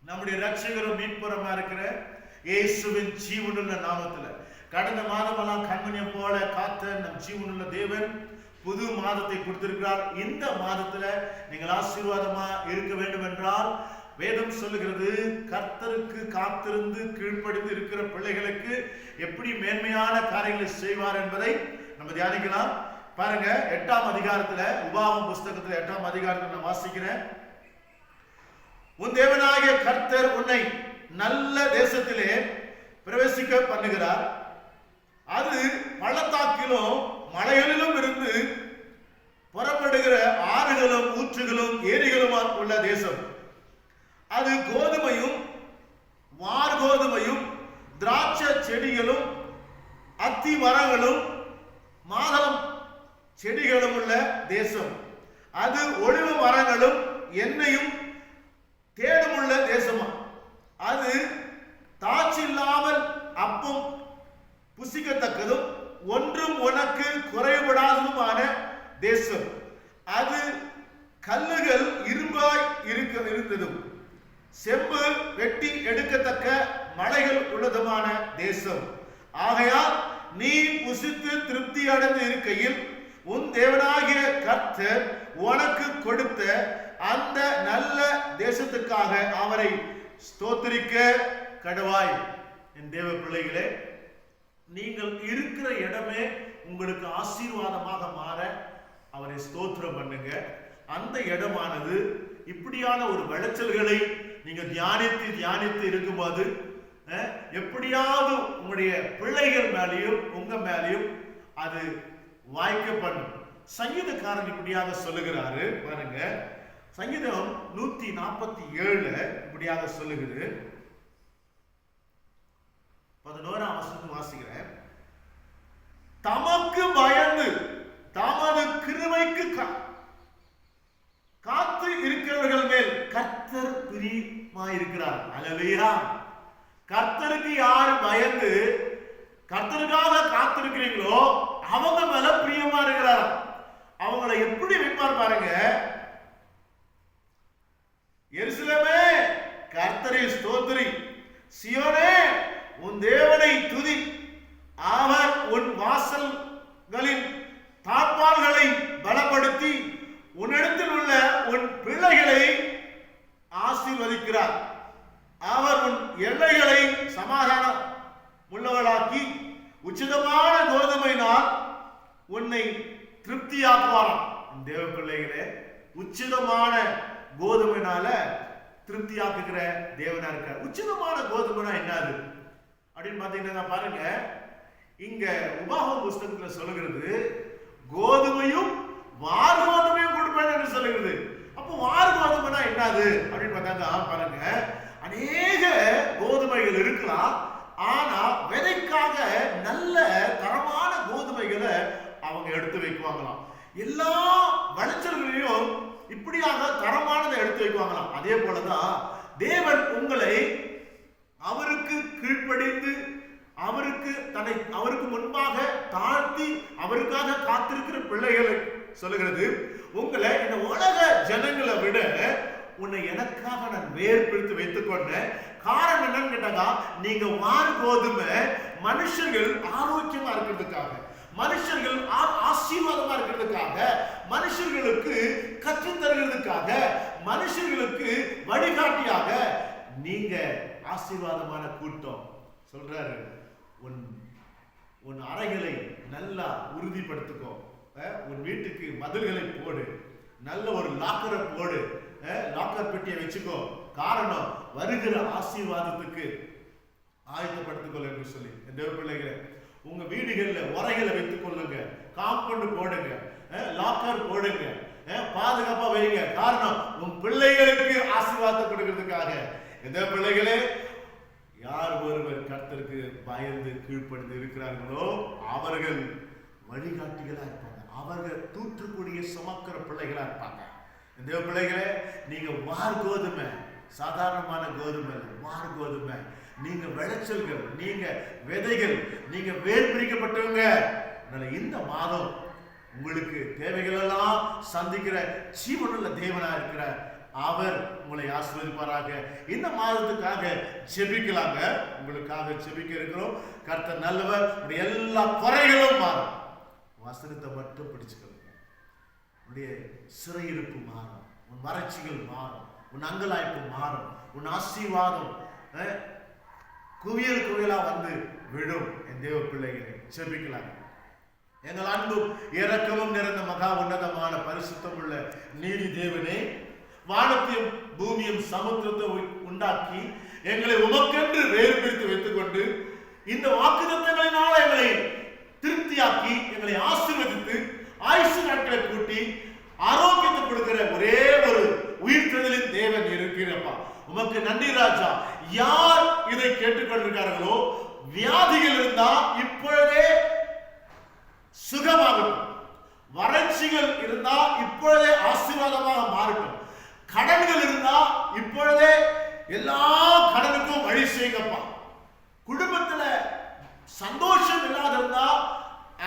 நம்முடைய ரட்சகரும் மீட்புறமா இருக்கிற இயேசுவின் ஜீவனுள்ள நாமத்துல கடந்த மாதமெல்லாம் கண்மணியை போல காத்த நம் ஜீவனுள்ள தேவன் புது மாதத்தை கொடுத்திருக்கிறார். இந்த மாதத்துல நீங்கள் ஆசீர்வாதமா இருக்க வேண்டும் என்றால் வேதம் சொல்லுகிறது, கர்த்தருக்கு காத்திருந்து கீழ்ப்படிந்து இருக்கிற பிள்ளைகளுக்கு எப்படி மேன்மையான காரியங்களை செய்வார் என்பதை நம்ம தியானிக்கலாம். பாருங்க, 8ஆம் அதிகாரத்துல, உபாகமம் புஸ்தகத்துல 8ஆம் அதிகாரத்துல நான் வாசிக்கிறேன். உன் தேவனாகிய கர்த்தர் உன்னை நல்ல தேசத்திலே பிரவேசிக்க பண்ணுகிறார். அது பள்ளத்தாக்கிலும் மலைகளிலும் இருந்து புறப்படுகிற ஆறுகளும் ஊற்றுகளும் ஏரிகளும் உள்ள தேசம். அது கோதுமையும் வார்கோதுமையும் திராட்சை செடிகளும் அத்தி மரங்களும் மாதளம் செடிகளும் உள்ள தேசம். அது ஒலிவ மரங்களும் எண்ணெயும் தேடுமுள்ள தேசமா. அது தாட்சில்லாமல் அப்பம் புசிக்கத்தக்கதும் ஒன்றும் உனக்கு குறைபடாததுமான தேசம். அது கல்லுகள் இரும்பாய் இருந்ததும் செம்பு வெட்டி எடுக்கத்தக்க மலைகள் உள்ளதுமான தேசம். ஆகையால் நீ புசித்து திருப்தி அடைந்து இருக்கையில் உன் தேவனாகிய கர்த்தர் உனக்கு கொடுத்த அந்த நல்ல தேசத்துக்காக அவரை ஸ்தோத்திரிக்க கடவாய். என் தேவ பிள்ளைகளே, நீங்கள் இருக்கிற இடமே உங்களுக்கு ஆசீர்வாதமாக மாற அவரை ஸ்தோத்திரம் பண்ணுங்க. அந்த இடமானது இப்படியான ஒரு விளைச்சல்களை நீங்க தியானித்து இருக்கும்போது எப்படியாவது உங்களுடைய பிள்ளைகள் மேலேயும் உங்க மேலேயும் அது வாய்க்க பண்ணும். சங்கீதக்காரன் இப்படியாக சொல்லுகிறாரு பாருங்க, சங்கீதம் 147 இப்படியாக சொல்லுகிறது. 11ஆம் வசனத்தை வாசிக்கிறேன். தமக்கு பயந்து தமது கிருபைக்கு காத்து இருக்கிறவர்கள் மேல் கர்த்தர் பிரியமாயிருக்கிறார். அல்லேலூயா. கர்த்தருக்கு யாரு பயந்து கர்த்தருக்காக காத்திருக்கிறீங்களோ அவங்க மேல பிரியமா இருக்கிறார். அவங்களை எப்படி வைப்பார் பாருங்க. எருசலேமே கர்த்தரை ஸ்தோத்திரி, சியோனே உன் தேவனை துதி, அவர் உன் வாசல்களின் தாழ்பால்களை பலப்படுத்தி உன்னிடத்தில் உள்ள உன் பிள்ளைகளை ஆசீர்வதிக்கிறார். அவர் உன் எல்லைகளை சமாதானம் உள்ளவளாக்கி உச்சிதமான கோதுமையினால் உன்னை திருப்தியாக்குவாராம். தேவ பிள்ளைகளே, உச்சிதமான கோதுமையினால திருப்தியாக்குகிற தேவனா இருக்கார். உச்சிதமான கோதுமைனா என்னது அப்படின்னு பாத்தீங்கன்னா பாருங்க, இங்க உபாகம புஸ்தகத்துல சொல்லுகிறது கோதுமையும் வார்கோதுமையும் கொடுப்பேன் என்று சொல்லுகிறது. அப்போ வார்கோதுமைனா என்னது அப்படின்னு பார்த்தாங்க பாருங்க, அநேக கோதுமைகள் இருக்கலாம். ஆனா விதைக்காக நல்ல தரமான கோதுமைகளை அவங்க எடுத்து வைக்குவாங்களாம். எல்லா விளைச்சல்களையும் இப்படியாக தரமானதை எடுத்து வைக்குவாங்களாம். அதே போலதான் தேவன் உங்களை அவருக்கு கீழ்ப்படிந்து அவருக்கு முன்பாக தாழ்த்தி அவருக்காக காத்திருக்கிற பிள்ளைகளை சொல்லுகிறது, உங்களை இந்த உலக ஜனங்களை விட உன்னை எனக்காக நான் வேர்பிடித்து வைத்துக் கொண்டேன். காரணம் என்னன்னு கேட்டாங்க, நீங்க வார்கோதுமை மனுஷர்கள் ஆரோக்கியமா இருக்கிறதுக்காக, மனுஷர்கள் ஆசீர்வாதமா இருக்கிறதுக்காக, மனுஷர்களுக்கு கற்றுத் தருகிறதுக்காக, மனுஷர்களுக்கு வழிகாட்டியாக நீங்க ஆசீர்வாதமான கூட்டம். சொல்றாரு, உன் அறைகளை நல்லா உறுதிப்படுத்திக்கோ, உன் வீட்டுக்கு மதில்களை போடு, நல்ல ஒரு லாக்கரை போடு, லாக்கர் பெட்டியை வச்சுக்கோ. காரணம் வருகிற ஆசீர்வாதத்துக்கு ஆயத்தப்படுத்திக்கொள்ள என்று சொல்லி. தேவ பிள்ளைகளை, உங்க வீடுகள்ல உரைகளை வைத்துக் கொள்ளுங்க, காம்பவுண்ட் போடுங்க, லாக்கர் போடுங்க, பாதுகாப்பா வைங்க. காரணம் உன் பிள்ளைகளுக்கு ஆசீர்வாதம் கொடுக்கிறதுக்காக. இந்த பிள்ளைகளே, யார் ஒருவர் கர்த்தருக்கு பயந்து கீழ்ப்படிந்து இருக்கிறார்களோ அவர்கள் வழிகாட்டிகளா இருப்பாங்க. அவர்கள் தூற்றுக்கூடிய சுமக்கிற பிள்ளைகளா இருப்பாங்க. இந்த பிள்ளைகளே, நீங்க வார்கோதுமை, சாதாரணமான கோதுமை, வார்கோதுமை. நீங்க விளைச்சல்கள், நீங்க விதைகள், நீங்க வேர் பிரிக்கப்பட்டவங்க. இந்த மாதம் உங்களுக்கு தேவைகள் எல்லாம் சந்திக்கிற ஜீவனுள்ள தேவனா இருக்கிற அவர் உங்களை ஆசீர்வதிப்பாராக. இந்த மாதத்துக்காக ஜெபிக்கலாங்க. உங்களுக்காக ஜெபிக்க இருக்கிறோம். கர்த்தர் நல்லவர். உடைய எல்லா குறைகளும் மாறும். வசனத்தை மட்டும் பிடிச்சுக்கணும். உன்னுடைய சிறையிருப்பு மாறும், உன் வறட்சிகள் மாறும், உன் அங்கலாய்ப்பு மாறும், உன் ஆசீர்வாதம் குவியல் குவியலா வந்து விடும். என் தேவ பிள்ளைகளை ஜெபிக்கலாம். எங்கள் அன்பும் இரக்கமும் நிறைந்த மகா உன்னதமான பரிசுத்தம் உள்ள நீதி தேவனே, வானத்தையும் பூமியும் சமுத்திரத்தை உண்டாக்கி எங்களை உமக்கென்று வேறு பிரித்து வைத்துக் கொண்டு இந்த வாக்குத்தத்தங்களினால் எங்களை திருப்தியாக்கி எங்களை ஆசீர்வதித்து ஆயுசு நாட்களை கூட்டி ஆரோக்கியத்தை கொடுக்கிற ஒரே ஒரு உயிர்த்தெழுதலின் தேவன் இருக்கிறப்பா. உமக்கு நன்றி ராஜா. யார் இதை கேட்டுக்கொண்டிருக்கார்களோ, வியாதிகள் இருந்தா இப்பொழுதே சுகமாகட்டும், வறட்சிகள் இருந்தா இப்பொழுதே ஆசீர்வாதமாக மாறட்டும், கடன்கள் இருந்தா இப்பொழுதே எல்லா கடனுக்கும் வழி செய்யப்பா. குடும்பத்துல சந்தோஷம் இல்லாத இருந்தா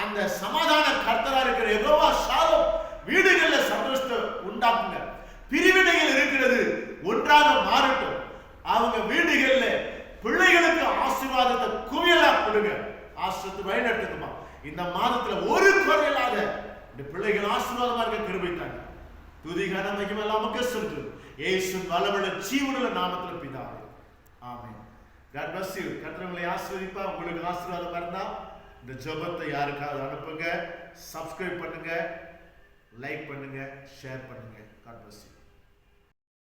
அந்த சமாதான கர்த்தரா இருக்கிற யெகோவா ஷாலோம் வீடுகள்ல சந்தோஷத்தை உண்டாக்குங்க. பிரிவினைகள் இருக்கிறது, ஒன்றாக மாறட்டும். அவங்க வீடுகள்ல பிள்ளைகளுக்கு ஆசீர்வாதத்தை குவியலா கொடுங்க. ஆசீர்வாதத்தை வழிநடத்துக்குமா. இந்த மாதத்துல ஒரு குறை இல்லாத இந்த பிள்ளைகள் ஆசீர்வாதமா இருக்க கிருபை தாங்க. துதி கனம் மகிமை எல்லாம் நமக்கு சென்று இயேசுவின் வல்லமையுள்ள ஜீவனுள்ள நாமத்தில் பிதாவே, ஆமென். God bless you. கர்த்தர் உங்களை ஆசீர்வதிப்பா. உங்களுக்கு ஆசீர்வாதம் இருந்தா இந்த ஜெபத்தை யாருக்காவது அனுப்புங்க. சப்ஸ்கிரைப் பண்ணுங்க, லைக் பண்ணுங்க, ஷேர் பண்ணுங்க. God bless you.